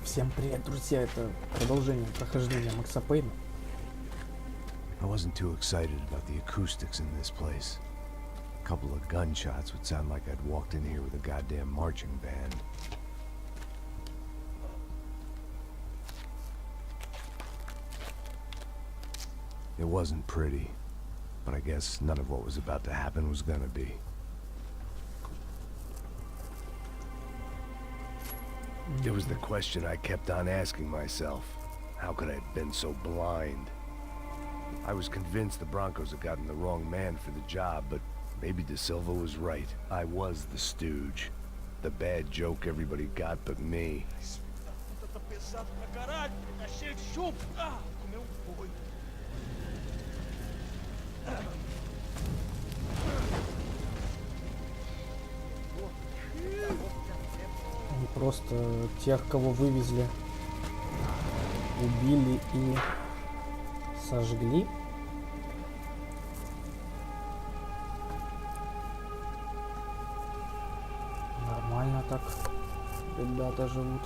Всем привет, друзья! Это продолжение прохождения Макса Пейна. I wasn't too excited about the acoustics in this place. A couple of gunshots would sound like I'd walked in here with a goddamn marching band. It wasn't pretty, but I guess none of what was about to happen was gonna be. It was the question I kept on asking myself. How could I have been so blind? I was convinced the Broncos had gotten the wrong man for the job, but maybe De Silva was right. I was the stooge. The bad joke everybody got but me. Они просто тех, кого вывезли, убили и сожгли. Нормально так ребята живут.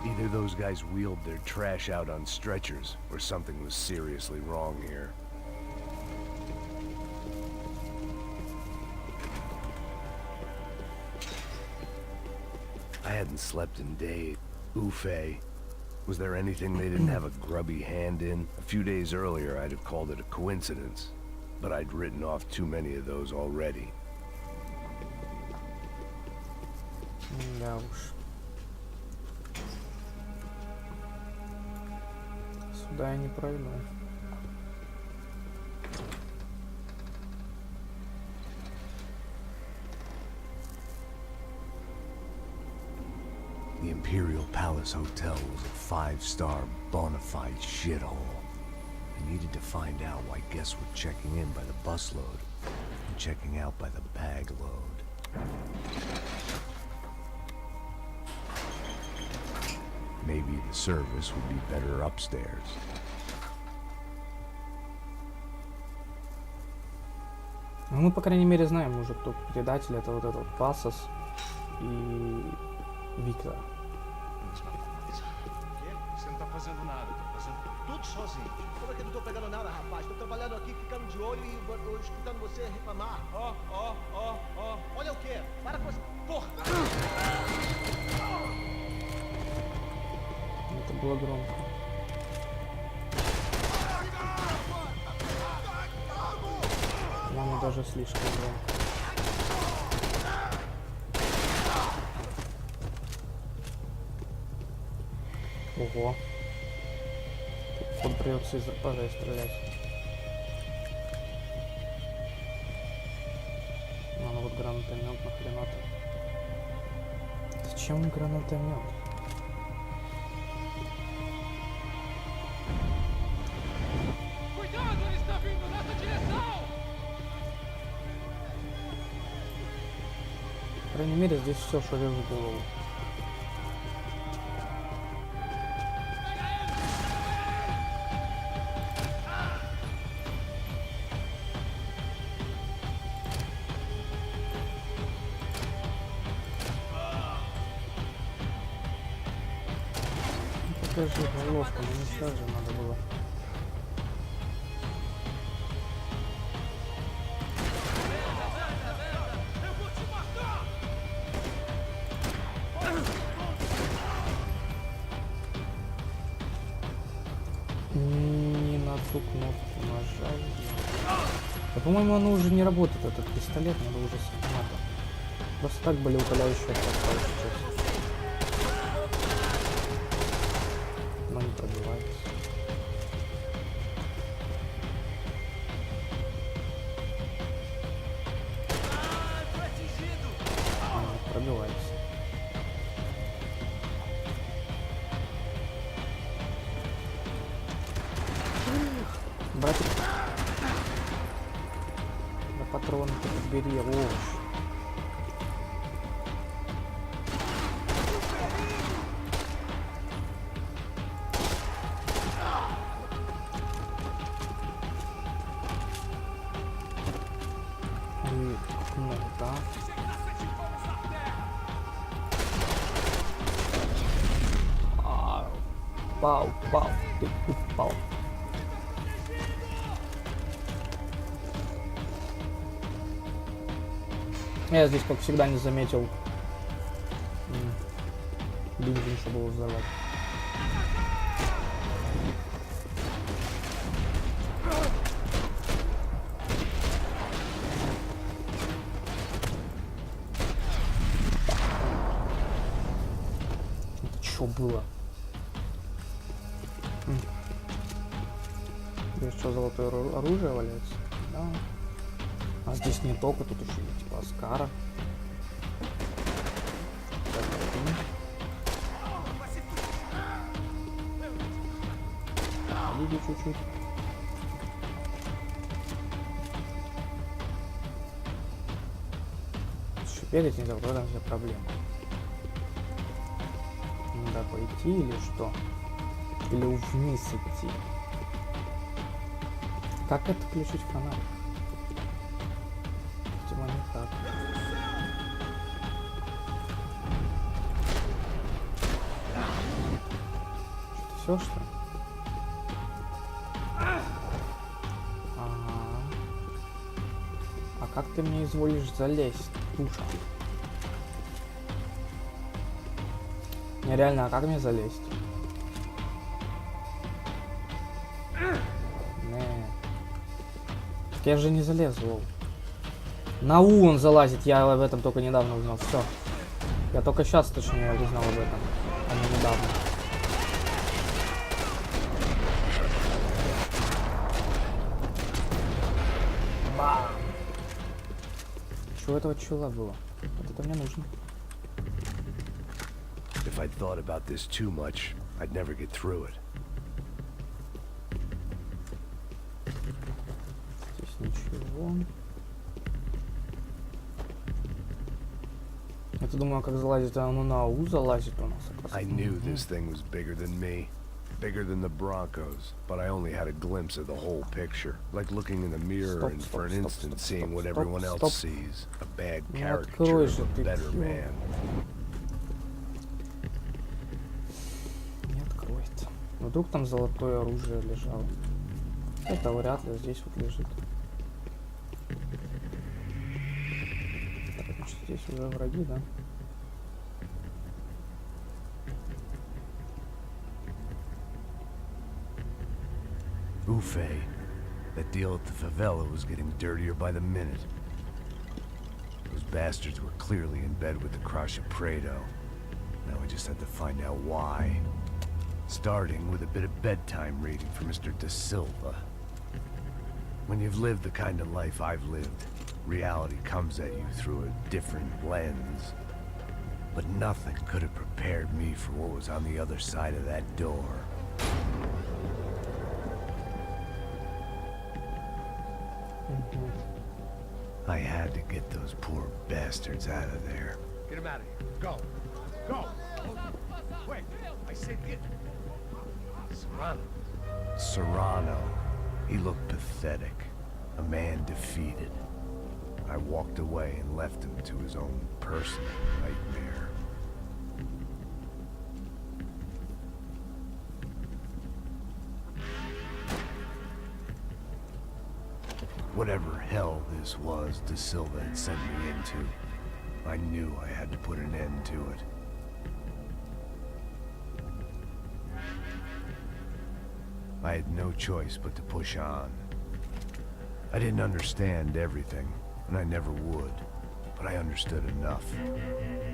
Either those guys wheeled their trash out on stretchers, or something was seriously wrong here. I hadn't slept in days. Oofe. Was there anything they didn't have a grubby hand in? A few days earlier, I'd have called it a coincidence, but I'd written off too many of those already. Да уж. Сюда я не пройду. The Imperial Palace Hotel was a five-star, bona fide shithole. I needed to find out why guests were checking in by the busload and checking out by the bag load. Maybe the service would be better upstairs. Ну, мы, по крайней мере, знаем уже, кто предатель. Это вот этот Пасос и Виктор. Você não tá fazendo nada, tá fazendo tudo sozinho. Como é que eu não tô pegando nada, rapaz? Tô trabalhando aqui, ficando de olho e escutando você reclamar. Ó. Olha o quê? Para com essa porra! Это было громко. По-моему, даже слишком громко. Ого. Тут придется из рапажей стрелять. Ну вот гранатомет нахрена-то. Зачем гранатомет? По крайней мере, здесь все, что лезет в голову. Покажи головку, мне сразу надо было. Не на ту кнопку нажал. Да, по-моему, оно уже не работает, этот пистолет, надо уже с автомата. Просто так были утоляющие поставить сейчас. Но не пробивается. Не пробивается. Братик. Да патроны-то бери, ловишь. И, ну, да. Пау, ты упал. Я здесь, как всегда, не заметил бензин, чтобы его взорвать. Это что было? Здесь что, золотое оружие валяется? Да. А здесь не только, тут еще типа Аскара. Иди чуть-чуть. Еще бегать нельзя, вот в этом вся проблема. Надо пойти или что? Или вниз идти? Как отключить фонарик? Видимо, не так. Все, что ли? Ага. А как ты мне изволишь залезть, душа? Нереально, а как мне залезть? Так я же не залез, лол. На У он залазит, я об этом только недавно узнал. Все. Я только сейчас, точнее, узнал об этом. А не недавно. Бам! Что у этого чела было? Вот это мне нужно. If I'd thought about this too much, I'd never get through it. Здесь ничего. Я-то думаю, как залазит, оно на У залазит у нас. I knew this thing was bigger than me, bigger than the Broncos, but I only had a glimpse of the whole picture, like looking in the mirror and for an instant seeing what everyone else sees, a bad caricature of a better man. Не откроет. Вдруг там золотое оружие лежало. Это вряд ли, здесь вот лежит. Так, значит, здесь уже враги, да? Ufe. That deal at the favela was getting dirtier by the minute. Those bastards were clearly in bed with the Crush of Prado. Now we just had to find out why. Starting with a bit of bedtime reading for Mr. Da Silva. When you've lived the kind of life I've lived, reality comes at you through a different lens. But nothing could have prepared me for what was on the other side of that door. I had to get those poor bastards out of there. Get him out of here. Go. Go. Quick. I said get... Serrano. Serrano. He looked pathetic. A man defeated. I walked away and left him to his own personal nightmare. Whatever hell this was Da Silva had sent me into, I knew I had to put an end to it. I had no choice but to push on. I didn't understand everything, and I never would, but I understood enough.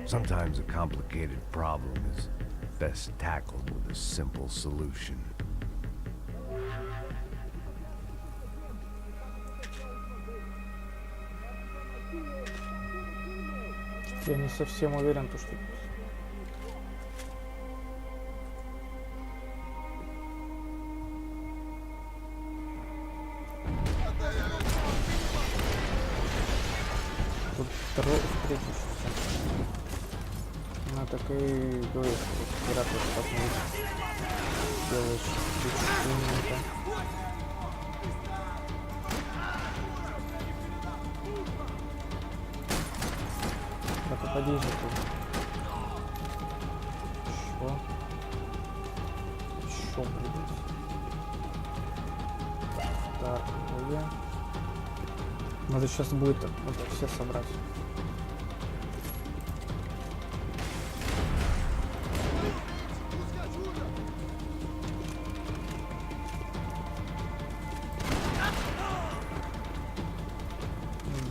Sometimes a complicated problem is best tackled with a simple solution. Я не совсем уверен, что... Тут второй встретишься. Ну так и говоришь, что вряд ли ты так не делаешь бесшумненько. Поди же ты. Чё, блядь? Так, я. Надо сейчас будет это все собрать.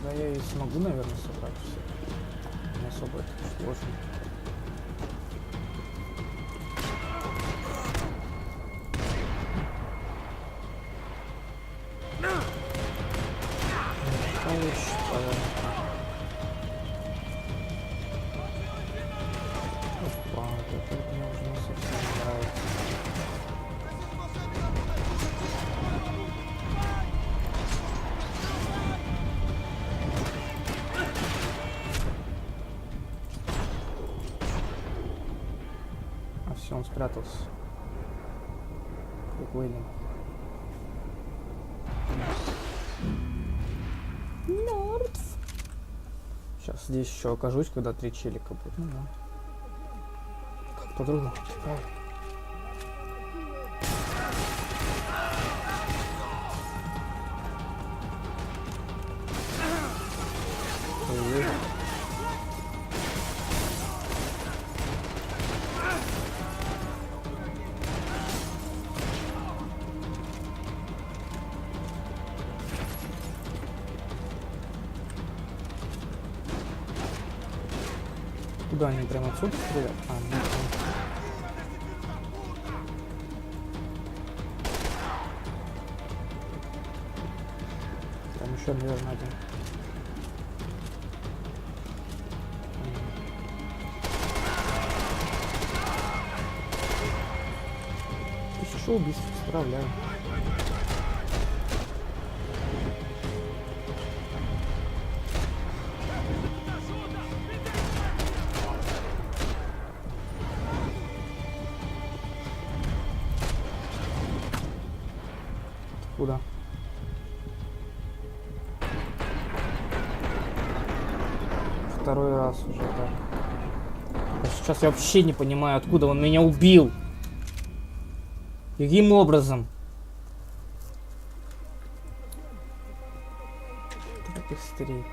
Да я и смогу, наверное, собрать все. Не особо это сложно. Опа, это мне уже не совсем нравится. А все, он спрятался. Прикольно. Мертв. Сейчас здесь еще окажусь, когда 3 челика будет. Ну да. Как по-другому. Куда они прямо отсюда стреляют? А, нет. Там еще, наверное, один. Еще убийств справляю. Куда? Второй раз уже, так. А сейчас я вообще не понимаю, откуда он меня убил. Каким образом? Так быстрее.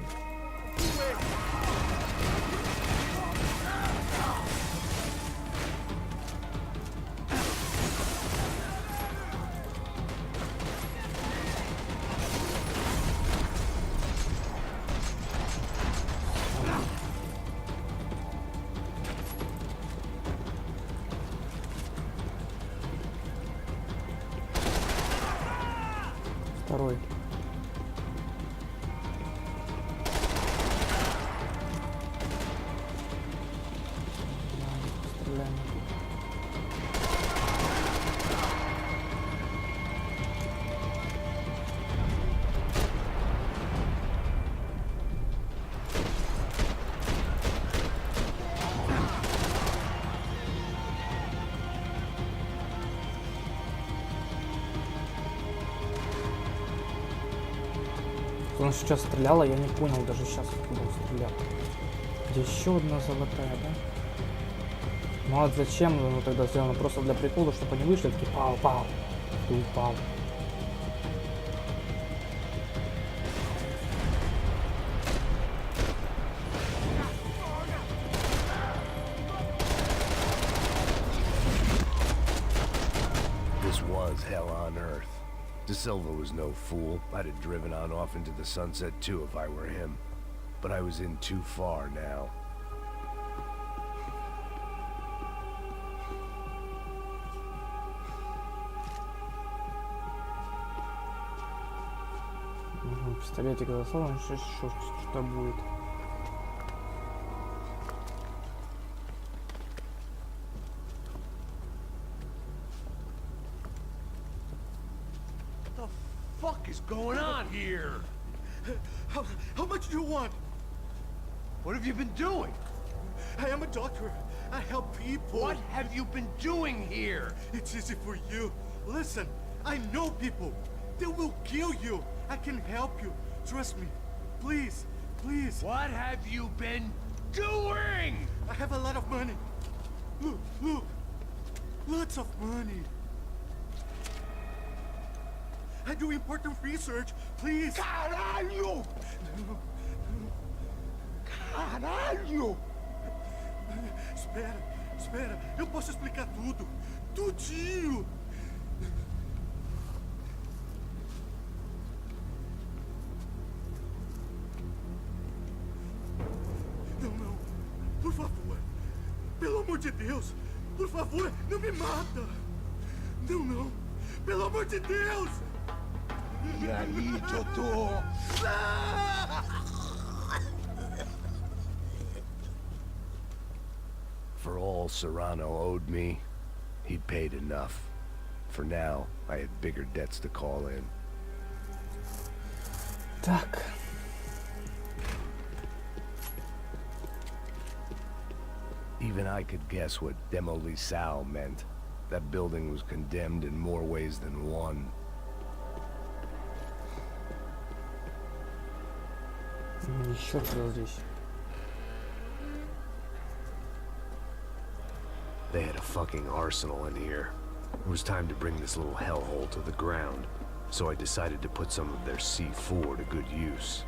Второй. Стреляем. Он сейчас стрелял, а я не понял даже сейчас, откуда он стрелял. Где еще одна золотая, да? Ну а зачем? Ну тогда сделано просто для прикола, чтобы они вышли, такие пау-пау. Ты упал. This was hell on earth. De Silva was no fool. I'd have driven on off into the sunset too if I were him. But I was in too far now. Пистолетик засован, что будет. What the fuck is going on here? How much do you want? What have you been doing? I am a doctor. I help people. What have you been doing here? It's easy for you. Listen, I know people. They will kill you. I can help you. Trust me. Please, please. What have you been doing? I have a lot of money. Look, look. Lots of money. I do important research. Please. Caralho! Caralho! Espera, espera. Eu posso explicar tudo. Tudinho. Não, não. Por favor. Pelo amor de Deus. Por favor, não me mata. Não, não. Pelo amor de Deus. E aí, Totó? For all Serrano owed me, he'd paid enough. For now, I had bigger debts to call in. Так. Even I could guess what Demolisal meant. That building was condemned in more ways than one. Еще кто здесь? They had a fucking arsenal in here. It was time to bring this little hellhole to the ground, so I decided to put some of their C4 to good use.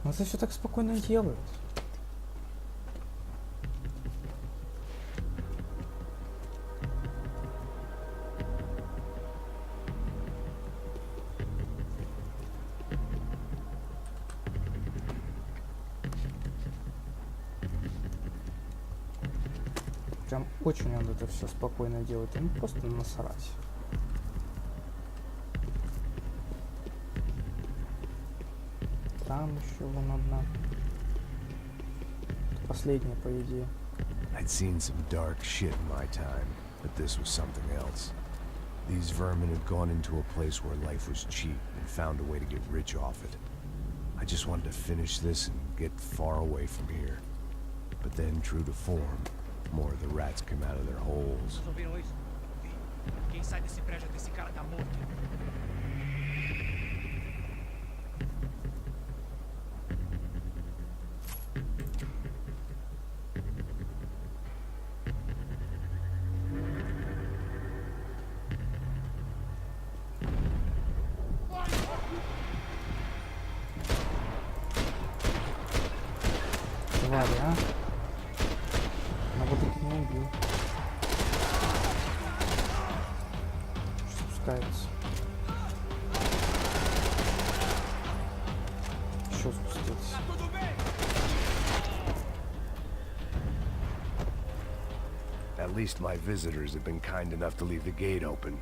Он это все так спокойно делает. Прям очень он это все спокойно делает. Ему просто насрать. Там еще вон одна. Последняя, по идее. I'd seen some dark shit in my time, but this was something else. These vermin had gone into a place where life was cheap and found a way to get rich off it. I just wanted to finish this and get far away from here. But then, true to form, more of the rats came out of their holes. Vocês ouviram isso? Vi. Quem sai desse prédio desse cara tá morto. Твари, а? Но вот таки не убил. Спускается. Еще спустился. At least my visitors have been kind enough to leave the gate open.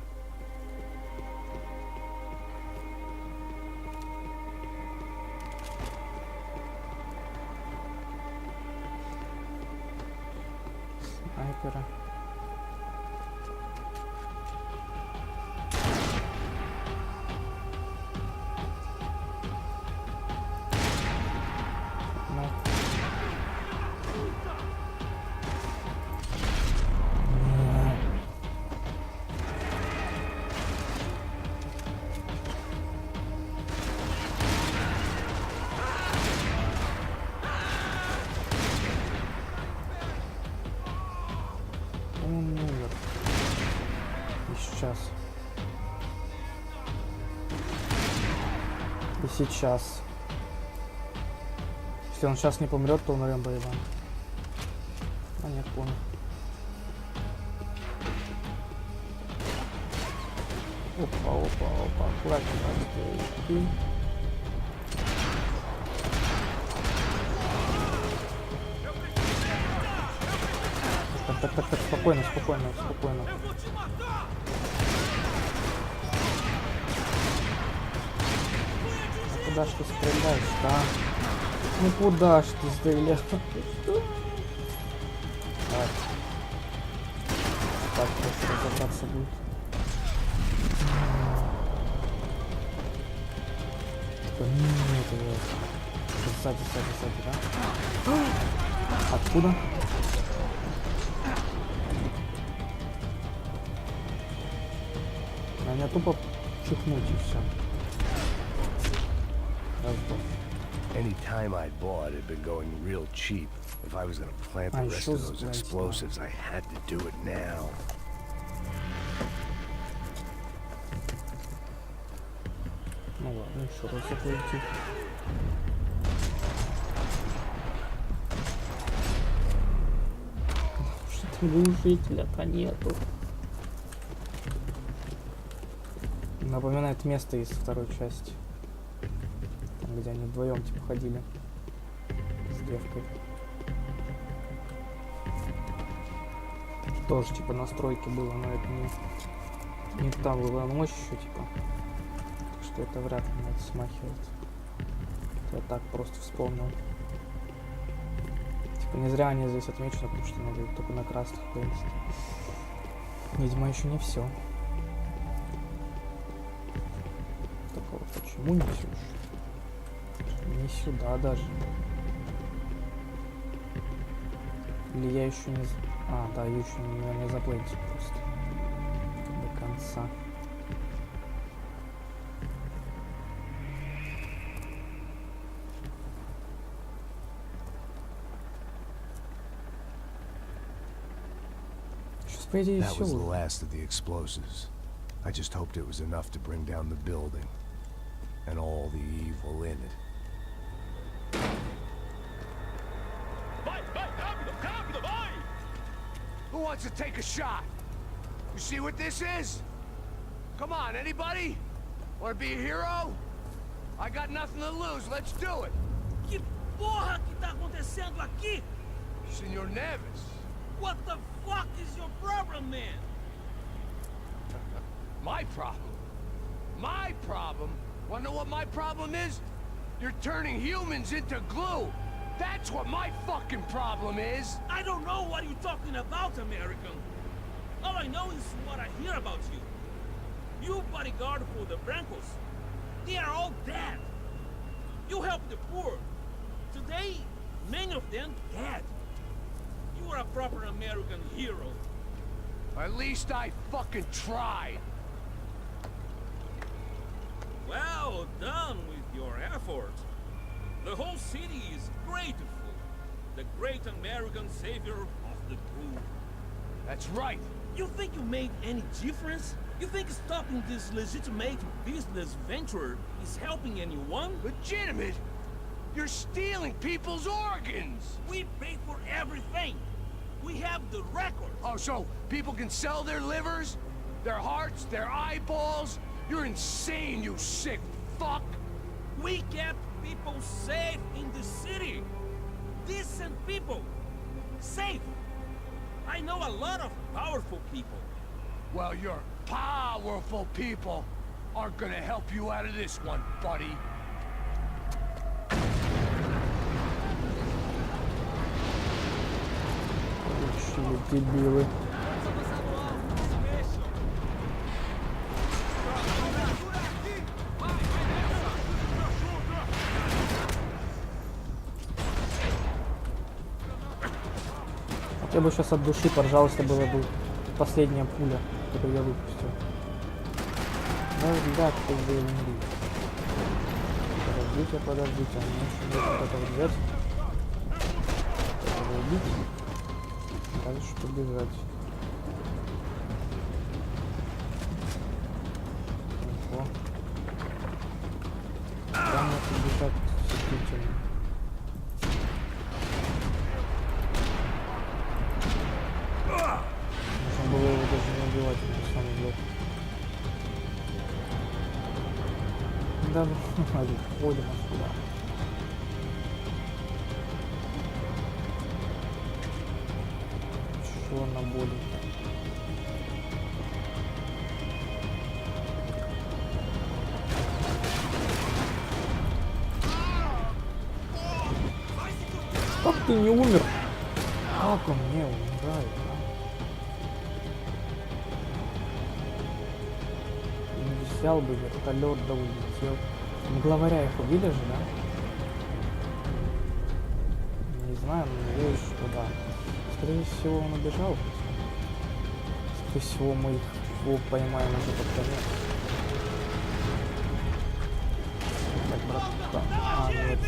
Снайпера. Ну. Он умер. И сейчас. И сейчас. Если он сейчас не помрет, то умрем боевым. А нет, понял. Опа, опа, опа. Аккуратнее. Так, спокойно, спокойно, спокойно. Куда ж ты стреляешь, а? Ну куда ж ты стреляешь? Давай. Так, просто разобраться будет. Нет, сзади, да? Откуда? На меня тупо чихнуть и все. Any time I'd bought had been going real cheap. If I was gonna plant the rest of those explosives, I had to do it now. Ну ладно, еще раз заплатить. Что-то глушителя-то нету. Напоминает место из второй части. Там, где они вдвоем типа ходили с девкой. Тоже типа настройки было, но это не та была мощь еще типа. Так что это вряд ли на это смахивает. Я так просто вспомнил. Типа не зря они здесь отмечены, потому что надо только на красных вынести. Видимо, еще не все. Такого почему не все? Не сюда даже. Или я еще не... А, да, я еще не заплатил просто. До конца. Сейчас, по идее, That все was the уже. last of the explosives. I just hoped it was enough to bring down the building and all the evil in it. Who wants to take a shot? You see what this is? Come on, anybody? Want to be a hero? I got nothing to lose. Let's do it. Que porra que tá acontecendo aqui? Senor Neves. What the fuck is your problem, man? My problem? My problem? Wanna know what my problem is? You're turning humans into glue. That's what my fucking problem is. I don't know what you're talking about, American. All I know is what I hear about you. You bodyguard for the Brancos. They are all dead. You help the poor. Today, many of them dead. You are a proper American hero. At least I fucking tried. Well done with your effort. The whole city is grateful. The great American savior of the poor. That's right. You think you made any difference? You think stopping this legitimate business venture is helping anyone? Legitimate? You're stealing people's organs! We pay for everything. We have the record. Oh, so people can sell their livers? Their hearts? Their eyeballs? You're insane, you sick fuck! We kept people safe in the city. Decent people. Safe. I know a lot of powerful people. Well, your powerful people aren't gonna help you out of this one, buddy. Получили дебилы. Я бы сейчас от души поржал, если была бы последняя пуля, которую я выпустил. Да, ты бы умри. Подождите, мне еще нужно вот это вот взять. Этого убить. Дальше побежать. Ого. Там мне побежать действительно. Нужно было его даже не убивать, на самом деле. Да, ходим отсюда. Что на боли? Как ты не умер? Как он не умирает, а? Не взял бы вертолет, да улетел. Главаря их убили же, да? не знаю, но надеюсь, что да. Скорее всего, он убежал. Скорее всего, мы его поймаем уже под конец. Так, братка. А, нет.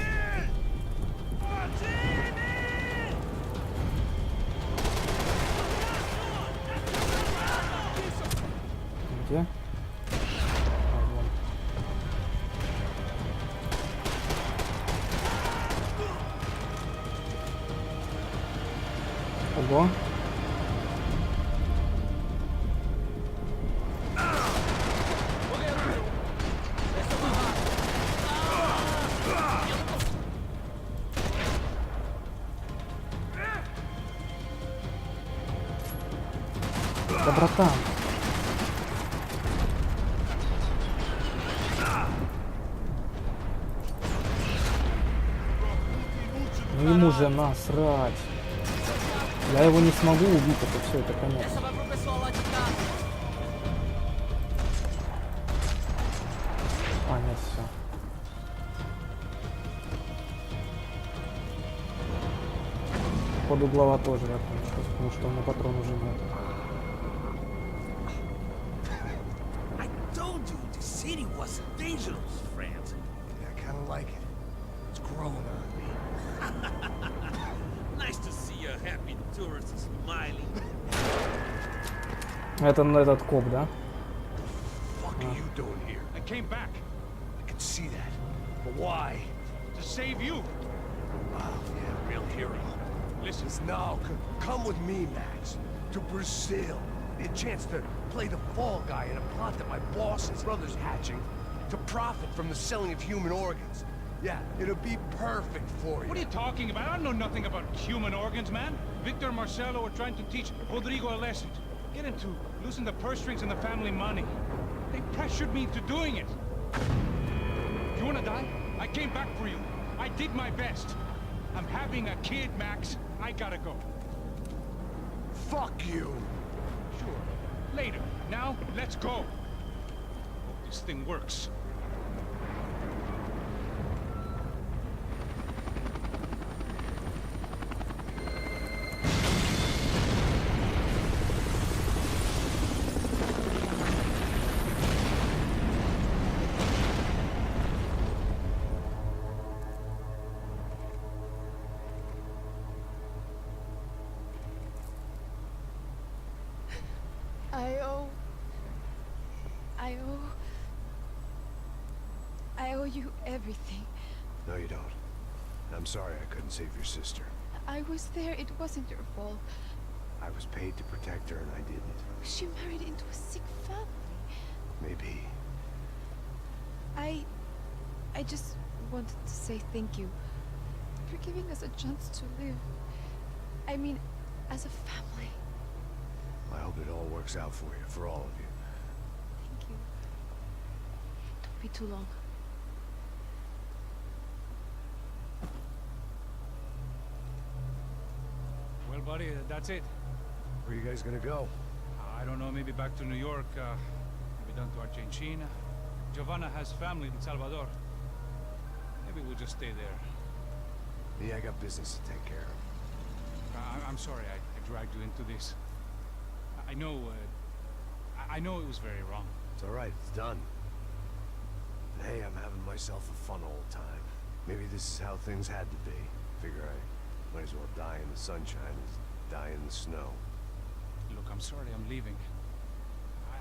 Где? А, вон. Ого. Да, братан. Ну ему же насрать. Я его не смогу убить, это все, это конец. А, нет, все. Походу глава тоже закончилась, потому что у меня патрон уже нет. I told you the city was dangerous, friend. Yeah, I kind of like it. It's growing on me. Nice to see a happy tourist smiling. Это этот коп, да? What are you doing here? I came back I can see that. But why? to save you. Wow, yeah, real hero. Listen, No, come with me, Max. To Brazil. A chance to play the fall guy in a plot that my boss's brother's hatching to profit from the selling of human organs. Yeah, it'll be perfect for you. what are you talking about? I know nothing about human organs, man. Victor and Marcelo are trying to teach Rodrigo a lesson. Get him to loosen the purse strings and the family money. They pressured me into doing it. You wanna die? I came back for you. I did my best. I'm having a kid, Max. I gotta go. Fuck you! Sure. Later. Now, let's go. Hope this thing works. I owe you everything. No, you don't. I'm sorry I couldn't save your sister. I was there. It wasn't your fault. I was paid to protect her and I didn't. She married into a sick family. Maybe. I just wanted to say thank you for giving us a chance to live. I mean, as a family. I hope it all works out for you, for all of you. Thank you. Don't be too long. Well, buddy, that's it. Where are you guys gonna go? I don't know, maybe back to New York, maybe down to Argentina. Giovanna has family in Salvador. Maybe we'll just stay there. Me, I got business to take care of. I'm sorry I dragged you into this. I know, I know it was very wrong. It's all right, it's done. But hey, I'm having myself a fun old time. Maybe this is how things had to be. Figure I might as well die in the sunshine as die in the snow. Look, I'm sorry I'm leaving.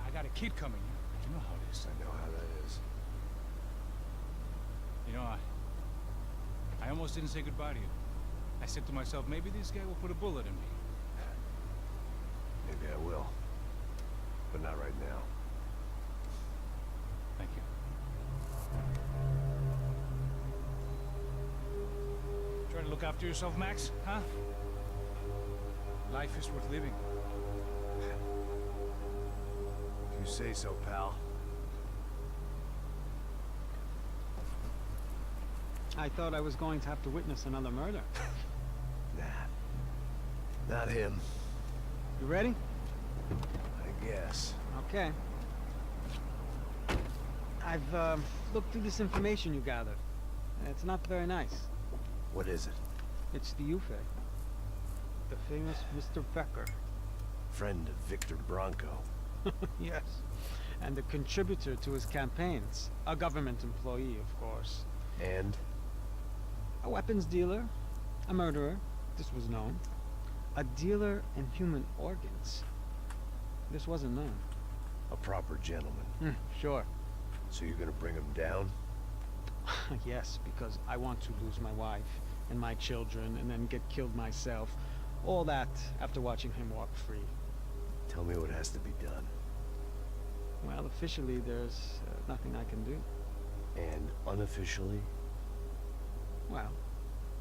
I got a kid coming. You know how it is. I know how that is. You know, I almost didn't say goodbye to you. I said to myself, maybe this guy will put a bullet in me. Maybe I will. But not right now. Thank you. Try to look after yourself, Max, huh? Life is worth living. If you say so, pal. I thought I was going to have to witness another murder. Nah. Not him. You ready? I guess. Okay. I've looked through this information you gathered. It's not very nice. What is it? It's the Ufe. The famous Mr. Becker. Friend of Victor Bronco. Yes. And a contributor to his campaigns. A government employee, of course. And? A weapons dealer. A murderer. This was known. A dealer in human organs. This wasn't known. A proper gentleman. Sure. So you're gonna bring him down? Yes, because I want to lose my wife and my children and then get killed myself. All that after watching him walk free. Tell me what has to be done. Well, officially there's nothing I can do. And unofficially? Well,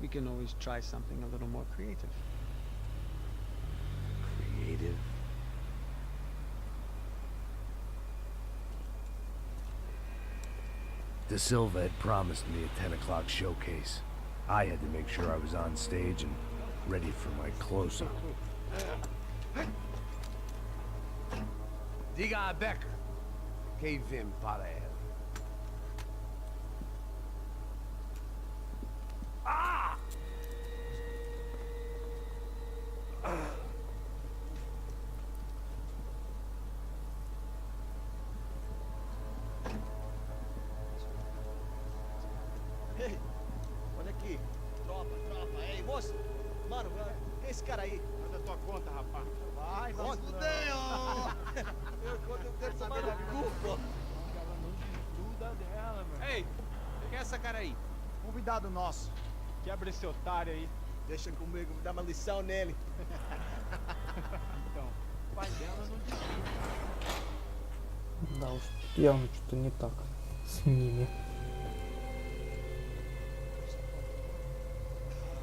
we can always try something a little more creative. Creative? De Silva had promised me a 10 o'clock showcase. I had to make sure I was on stage and ready for my close-up. Diga a Becker. Que vem para ela. Ei, olha aqui. Tropa. Ei, moço. Mano, quem é esse cara aí? Faz a tua conta, rapaz. Vai, fudeu! Eu quero saber da culpa. Ei, quem é essa cara aí? Convidado nosso. Quebra esse otário aí. Deixa comigo, dá uma lição nele. Então, o pai dela não Да уж, явно что-то не так с ними.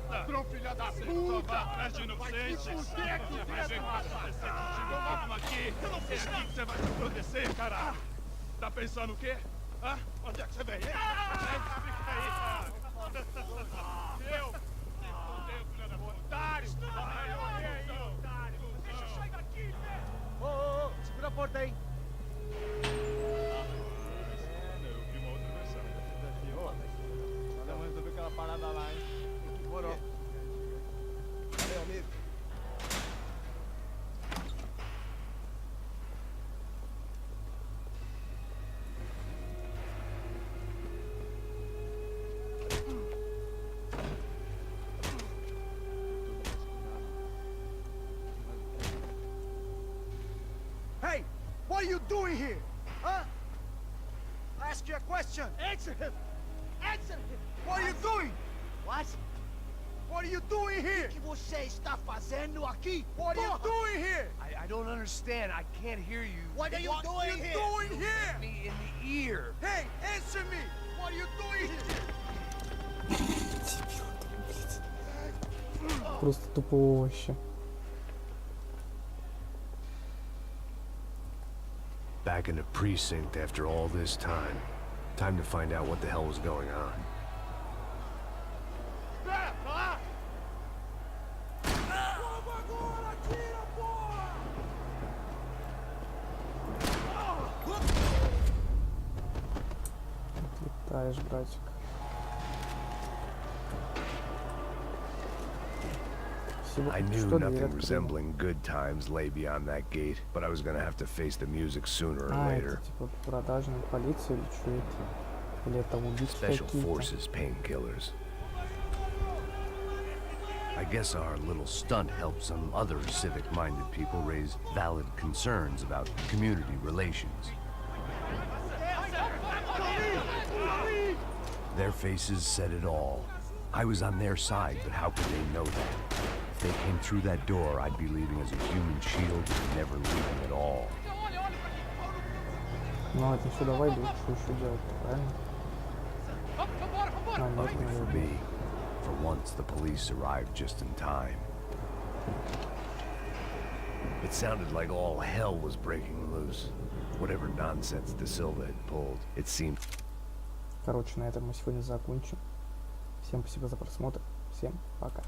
Ladrão, filha da puta! Vai atrás de inocentes! Vai ver o que vai acontecer contigo mesmo aqui! Eu não fiz nada! Você vai se acontecer, cara! Tá pensando o quê? Hã? Onde é que você vem? Fica aí, cara! Eu? Fudeu, filha da puta! Otário! Vai, otário! Deixa eu sair daqui, velho! Ô, segura a porta aí. Eu vi uma outra versão. Vamos resolver aquela parada lá, hein? Morou. Valeu, amigo. Hey, what are you doing here? Huh? I ask you a question. Answer him! Answer him! What are you doing? What? What are you doing here? O que você está fazendo aqui? What are you doing here? I don't understand. I can't hear you. What are you What are doing you here? doing here? Me in the ear. Hey, answer me. What are you doing here? Просто тупоще. Back in the precinct after all this time. Time to find out what the hell was going on. Летаешь, братик. Спасибо, I knew что дверь nothing открыла. resembling good times lay beyond that gate, but I was gonna have to face the music sooner or А, later. это типа продажная полиция или что это? Или это убийцы Special какие-то? Forces painkillers. I guess our little stunt helped some other civic-minded people raise valid concerns about community relations. Their faces said it all. I was on their side, but how could they know that? If they came through that door, I'd be leaving as a human shield and never leaving at all. Ну, это все давай, да, что еще делать-то, правильно? А, нет, Luckily for наверное. me, for once the police arrived just in time. It sounded like all hell was breaking loose. Whatever nonsense De Silva had pulled, it seemed... Короче, на этом мы сегодня закончим. Всем спасибо за просмотр. Всем пока.